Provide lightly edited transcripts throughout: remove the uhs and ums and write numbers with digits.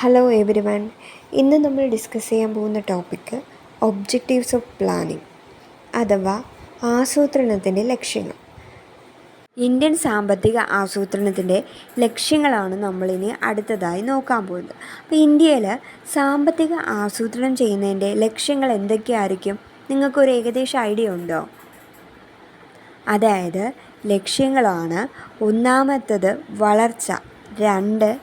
Hello every one. ഇന്ന് നമ്മൾ discuss ചെയ്യാൻ പോകുന്ന ടോപ്പിക്ക് ഒബ്ജക്റ്റീവ്സ് ഓഫ് പ്ലാനിങ് അഥവാ ആസൂത്രണത്തിൻ്റെ ലക്ഷ്യങ്ങൾ. ഇന്ത്യൻ സാമ്പത്തിക ആസൂത്രണത്തിൻ്റെ ലക്ഷ്യങ്ങളാണ് നമ്മളിനി അടുത്തതായി നോക്കാൻ പോകുന്നത്. അപ്പോൾ ഇന്ത്യയിൽ സാമ്പത്തിക ആസൂത്രണം ചെയ്യുന്നതിൻ്റെ ലക്ഷ്യങ്ങൾ എന്തൊക്കെയായിരിക്കും? നിങ്ങൾക്കൊരു ഏകദേശം ഐഡിയ ഉണ്ടോ? അതായത് ലക്ഷ്യങ്ങളാണ്: ഒന്നാമത്തത് വളർച്ച, 2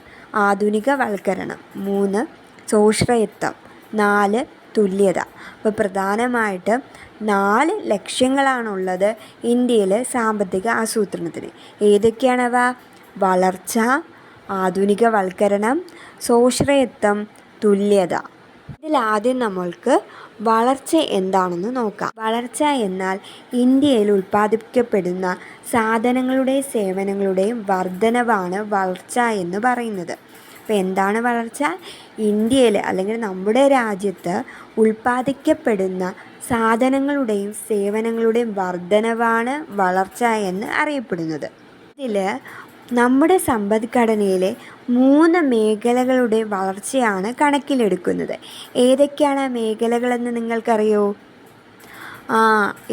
ആധുനികവൽക്കരണം, 3 സ്വാശ്രയത്വം, 4 തുല്യത. അപ്പോൾ പ്രധാനമായിട്ടും 4 ലക്ഷ്യങ്ങളാണുള്ളത് ഇന്ത്യയിൽ സാമ്പത്തിക ആസൂത്രണത്തിന്. ഏതൊക്കെയാണവ? വളർച്ച, ആധുനികവൽക്കരണം, സ്വാശ്രയത്വം, തുല്യത. ഇതിലാദ്യം നമ്മൾക്ക് വളർച്ച എന്താണെന്ന് നോക്കാം. വളർച്ച എന്നാൽ ഇന്ത്യയിൽ ഉൽപ്പാദിപ്പിക്കപ്പെടുന്ന സാധനങ്ങളുടെയും സേവനങ്ങളുടെയും വർധനവാണ് വളർച്ച എന്ന് പറയുന്നത്. അപ്പോൾ എന്താണ് വളർച്ച? ഇന്ത്യയിൽ അല്ലെങ്കിൽ നമ്മുടെ രാജ്യത്ത് ഉൽപ്പാദിക്കപ്പെടുന്ന സാധനങ്ങളുടെയും സേവനങ്ങളുടെയും വർധനവാണ് വളർച്ച എന്ന് അറിയപ്പെടുന്നത്. ഇതിൽ നമ്മുടെ സമ്പദ്ഘടനയിലെ 3 മേഖലകളുടെ വളർച്ചയാണ് കണക്കിലെടുക്കുന്നത്. ഏതൊക്കെയാണ് മേഖലകളെന്ന് നിങ്ങൾക്കറിയോ?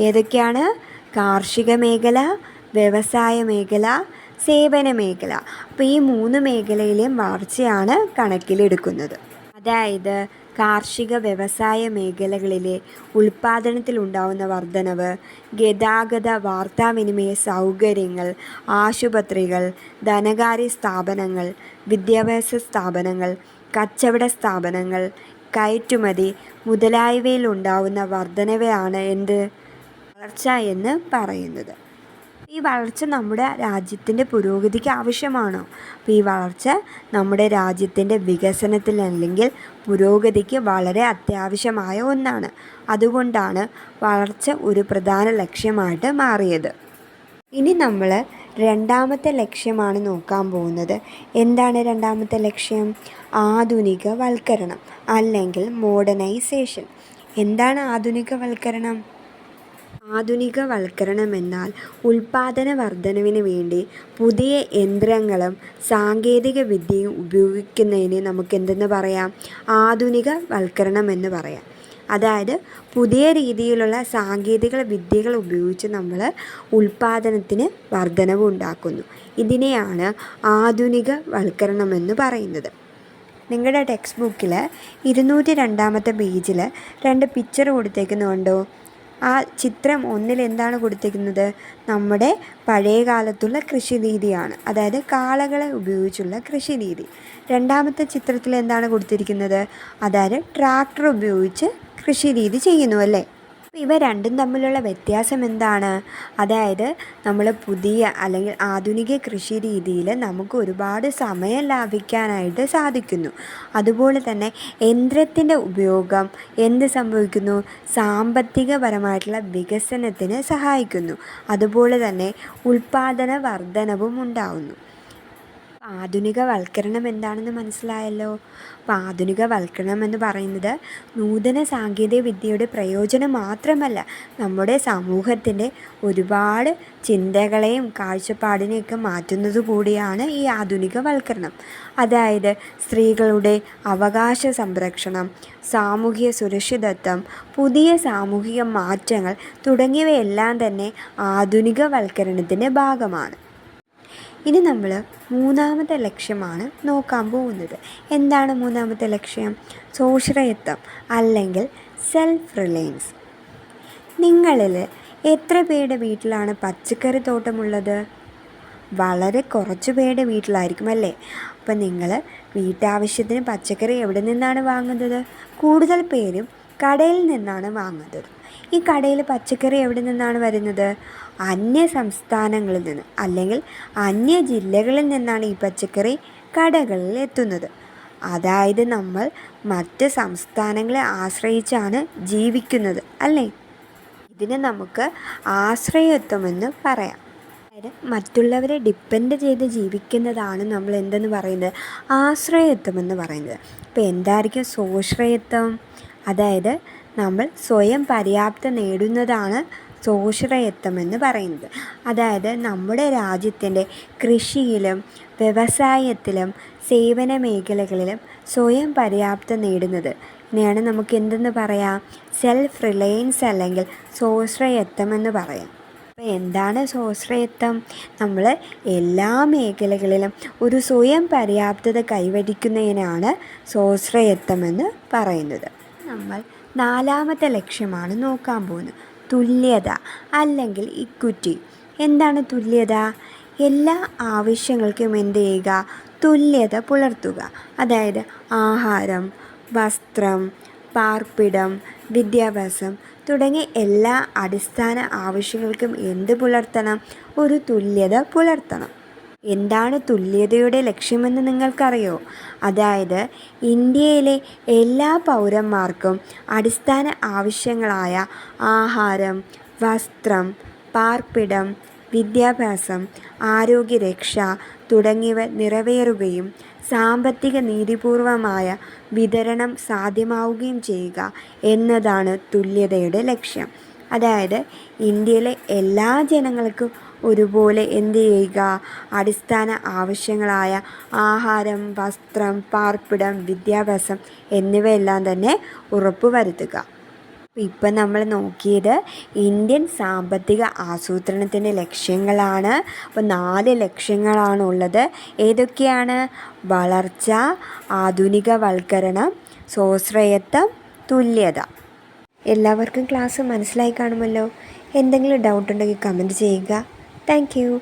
ഏതൊക്കെയാണ്? കാർഷിക മേഖല, വ്യവസായ മേഖല, സേവന മേഖല. അപ്പോൾ ഈ 3 മേഖലയിലെയും വളർച്ചയാണ് കണക്കിലെടുക്കുന്നത്. അതായത് കാർഷിക വ്യവസായ മേഖലകളിലെ ഉൽപ്പാദനത്തിലുണ്ടാവുന്ന വർധനവ്, ഗതാഗത വാർത്താവിനിമയ സൗകര്യങ്ങൾ, ആശുപത്രികൾ, ധനകാര്യ സ്ഥാപനങ്ങൾ, വിദ്യാഭ്യാസ സ്ഥാപനങ്ങൾ, കച്ചവട സ്ഥാപനങ്ങൾ, കയറ്റുമതി മുതലായവയിലുണ്ടാവുന്ന വർധനവയാണ് വളർച്ച എന്ന് പറയുന്നത്. ഈ വളർച്ച നമ്മുടെ രാജ്യത്തിൻ്റെ പുരോഗതിക്ക് ആവശ്യമാണോ? അപ്പോൾ ഈ വളർച്ച നമ്മുടെ രാജ്യത്തിൻ്റെ വികസനത്തിൽ അല്ലെങ്കിൽ പുരോഗതിക്ക് വളരെ അത്യാവശ്യമായ ഒന്നാണ്. അതുകൊണ്ടാണ് വളർച്ച ഒരു പ്രധാന ലക്ഷ്യമായിട്ട് മാറിയത്. ഇനി നമ്മൾ രണ്ടാമത്തെ ലക്ഷ്യമാണ് നോക്കാൻ പോകുന്നത്. എന്താണ് രണ്ടാമത്തെ ലക്ഷ്യം? ആധുനികവൽക്കരണം അല്ലെങ്കിൽ മോഡേണൈസേഷൻ. എന്താണ് ആധുനികവൽക്കരണം? ആധുനികവൽക്കരണം എന്നാൽ ഉൽപ്പാദന വർധനവിന് വേണ്ടി പുതിയ യന്ത്രങ്ങളും സാങ്കേതിക വിദ്യയും ഉപയോഗിക്കുന്നതിന് നമുക്ക് എന്തെന്ന് പറയാം? ആധുനികവൽക്കരണം എന്ന് പറയാം. അതായത് പുതിയ രീതിയിലുള്ള സാങ്കേതിക വിദ്യകൾ ഉപയോഗിച്ച് നമ്മൾ ഉൽപ്പാദനത്തിന് വർധനവ് ഉണ്ടാക്കുന്നു. ഇതിനെയാണ് ആധുനികവൽക്കരണം എന്ന് പറയുന്നത്. നിങ്ങളുടെ ടെക്സ്റ്റ് ബുക്കിൽ 202 പേജിൽ 2 പിക്ചർ കൊടുത്തേക്കുന്നുണ്ടോ? ആ ചിത്രം 1 എന്താണ് കൊടുത്തിരിക്കുന്നത്? നമ്മുടെ പഴയ കാലത്തുള്ള കൃഷി രീതിയാണ്, അതായത് കാളകളെ ഉപയോഗിച്ചുള്ള കൃഷി രീതി. രണ്ടാമത്തെ ചിത്രത്തിൽ എന്താണ് കൊടുത്തിരിക്കുന്നത്? അതായത് ട്രാക്ടർ ഉപയോഗിച്ച് കൃഷി രീതി ചെയ്യുന്നു അല്ലേ? ഇവ രണ്ടും തമ്മിലുള്ള വ്യത്യാസം എന്താണ്? അതായത് നമ്മൾ പുതിയ അല്ലെങ്കിൽ ആധുനിക കൃഷി രീതിയിൽ നമുക്ക് ഒരുപാട് സമയം ലാഭിക്കാനായിട്ട് സാധിക്കുന്നു. അതുപോലെ തന്നെ യന്ത്രത്തിൻ്റെ ഉപയോഗം എന്ത് സംഭവിക്കുന്നു? സാമ്പത്തികപരമായിട്ടുള്ള വികസനത്തിന് സഹായിക്കുന്നു. അതുപോലെ തന്നെ ഉൽപ്പാദന വർധനവും ഉണ്ടാവുന്നു. ആധുനികവൽക്കരണം എന്താണെന്ന് മനസ്സിലായല്ലോ. അപ്പോൾ ആധുനികവൽക്കരണം എന്ന് പറയുന്നത് നൂതന സാങ്കേതിക വിദ്യയുടെ പ്രയോജനം മാത്രമല്ല, നമ്മുടെ സമൂഹത്തിൻ്റെ ഒരുപാട് ചിന്തകളെയും കാഴ്ചപ്പാടിനെയൊക്കെ മാറ്റുന്നത് കൂടിയാണ് ഈ ആധുനികവൽക്കരണം. അതായത് സ്ത്രീകളുടെ അവകാശ സംരക്ഷണം, സാമൂഹിക സുരക്ഷിതത്വം, പുതിയ സാമൂഹിക മാറ്റങ്ങൾ തുടങ്ങിയവയെല്ലാം തന്നെ ആധുനികവൽക്കരണത്തിൻ്റെ ഭാഗമാണ്. ഇനി നമ്മൾ മൂന്നാമത്തെ ലക്ഷ്യമാണ് നോക്കാൻ പോകുന്നത്. എന്താണ് മൂന്നാമത്തെ ലക്ഷ്യം? സ്വാശ്രയത്വം അല്ലെങ്കിൽ സെൽഫ് റിലയൻസ്. നിങ്ങളിൽ എത്ര പേരുടെ വീട്ടിലാണ് പച്ചക്കറി തോട്ടമുള്ളത്? വളരെ കുറച്ച് പേരുടെ വീട്ടിലായിരിക്കും അല്ലേ? അപ്പം നിങ്ങൾ വീട്ടാവശ്യത്തിന് പച്ചക്കറി എവിടെ നിന്നാണ് വാങ്ങുന്നത്? കൂടുതൽ പേരും കടയിൽ നിന്നാണ് വാങ്ങുന്നത്. ഈ കടയിൽ പച്ചക്കറി എവിടെ നിന്നാണ് വരുന്നത്? അന്യ സംസ്ഥാനങ്ങളിൽ നിന്ന് അല്ലെങ്കിൽ അന്യ ജില്ലകളിൽ നിന്നാണ് ഈ പച്ചക്കറി കടകളിൽ എത്തുന്നത്. അതായത് നമ്മൾ മറ്റ് സംസ്ഥാനങ്ങളെ ആശ്രയിച്ചാണ് ജീവിക്കുന്നത് അല്ലേ? ഇതിനെ നമുക്ക് ആശ്രയത്വമെന്ന് പറയാം. അതായത് മറ്റുള്ളവരെ ഡിപ്പെൻഡ് ചെയ്ത് ജീവിക്കുന്നതാണ് നമ്മൾ എന്തെന്ന് പറയുന്നത്? ആശ്രയത്വം എന്ന് പറയുന്നത്. ഇപ്പോൾ എന്തായിരിക്കും സ്വാശ്രയത്വം? അതായത് നമ്മൾ സ്വയം പര്യാപ്തത നേടുന്നതാണ് സ്വാശ്രയത്വം എന്ന് പറയുന്നത്. അതായത് നമ്മുടെ രാജ്യത്തിൻ്റെ കൃഷിയിലും വ്യവസായത്തിലും സേവന മേഖലകളിലും സ്വയം പര്യാപ്തത നേടുന്നത്. ഇതിനെയാണ് നമുക്ക് എന്തെന്ന് പറയാം? സെൽഫ് റിലയൻസ് അല്ലെങ്കിൽ സ്വാശ്രയത്വം എന്ന് പറയാം. അപ്പോൾ എന്താണ് സ്വാശ്രയത്വം? നമ്മൾ എല്ലാ മേഖലകളിലും ഒരു സ്വയം പര്യാപ്തത കൈവരിക്കുന്നതിനാണ് സ്വാശ്രയത്വം എന്ന് പറയുന്നത്. നമ്മൾ 4ാമത്തെ ലക്ഷ്യമാണ് നോക്കാൻ പോകുന്നത്. തുല്യത അല്ലെങ്കിൽ ഇക്വിറ്റി. എന്താണ് തുല്യത? എല്ലാ ആവശ്യങ്ങൾക്കും എന്ത് ചെയ്യുക? തുല്യത പുലർത്തുക. അതായത് ആഹാരം, വസ്ത്രം, പാർപ്പിടം, വിദ്യാഭ്യാസം തുടങ്ങിയ എല്ലാ അടിസ്ഥാന ആവശ്യങ്ങൾക്കും എന്ത് പുലർത്തണം? ഒരു തുല്യത പുലർത്തണം. എന്താണ് തുല്യതയുടെ ലക്ഷ്യമെന്ന് നിങ്ങൾക്കറിയോ? അതായത് ഇന്ത്യയിലെ എല്ലാ പൗരന്മാർക്കും അടിസ്ഥാന ആവശ്യങ്ങളായ ആഹാരം, വസ്ത്രം, പാർപ്പിടം, വിദ്യാഭ്യാസം, ആരോഗ്യരക്ഷ തുടങ്ങിയവ നിറവേറുകയും സാമ്പത്തിക നീതിപൂർവമായ വിതരണം സാധ്യമാവുകയും ചെയ്യുക എന്നതാണ് തുല്യതയുടെ ലക്ഷ്യം. അതായത് ഇന്ത്യയിലെ എല്ലാ ജനങ്ങൾക്കും ഒരുപോലെ എന്ത് ചെയ്യുക? അടിസ്ഥാന ആവശ്യങ്ങളായ ആഹാരം, വസ്ത്രം, പാർപ്പിടം, വിദ്യാഭ്യാസം എന്നിവയെല്ലാം തന്നെ ഉറപ്പുവരുത്തുക. ഇപ്പം നമ്മൾ നോക്കിയത് ഇന്ത്യൻ സാമ്പത്തിക ആസൂത്രണത്തിൻ്റെ ലക്ഷ്യങ്ങളാണ്. അപ്പോൾ 4 ലക്ഷ്യങ്ങളാണുള്ളത്. ഏതൊക്കെയാണ്? വളർച്ച, ആധുനികവൽക്കരണം, സ്വാശ്രയത്വം, തുല്യത. എല്ലാവർക്കും ക്ലാസ് മനസ്സിലായി കാണുമല്ലോ. എന്തെങ്കിലും ഡൗട്ട് ഉണ്ടെങ്കിൽ കമൻറ്റ് ചെയ്യുക. Thank you.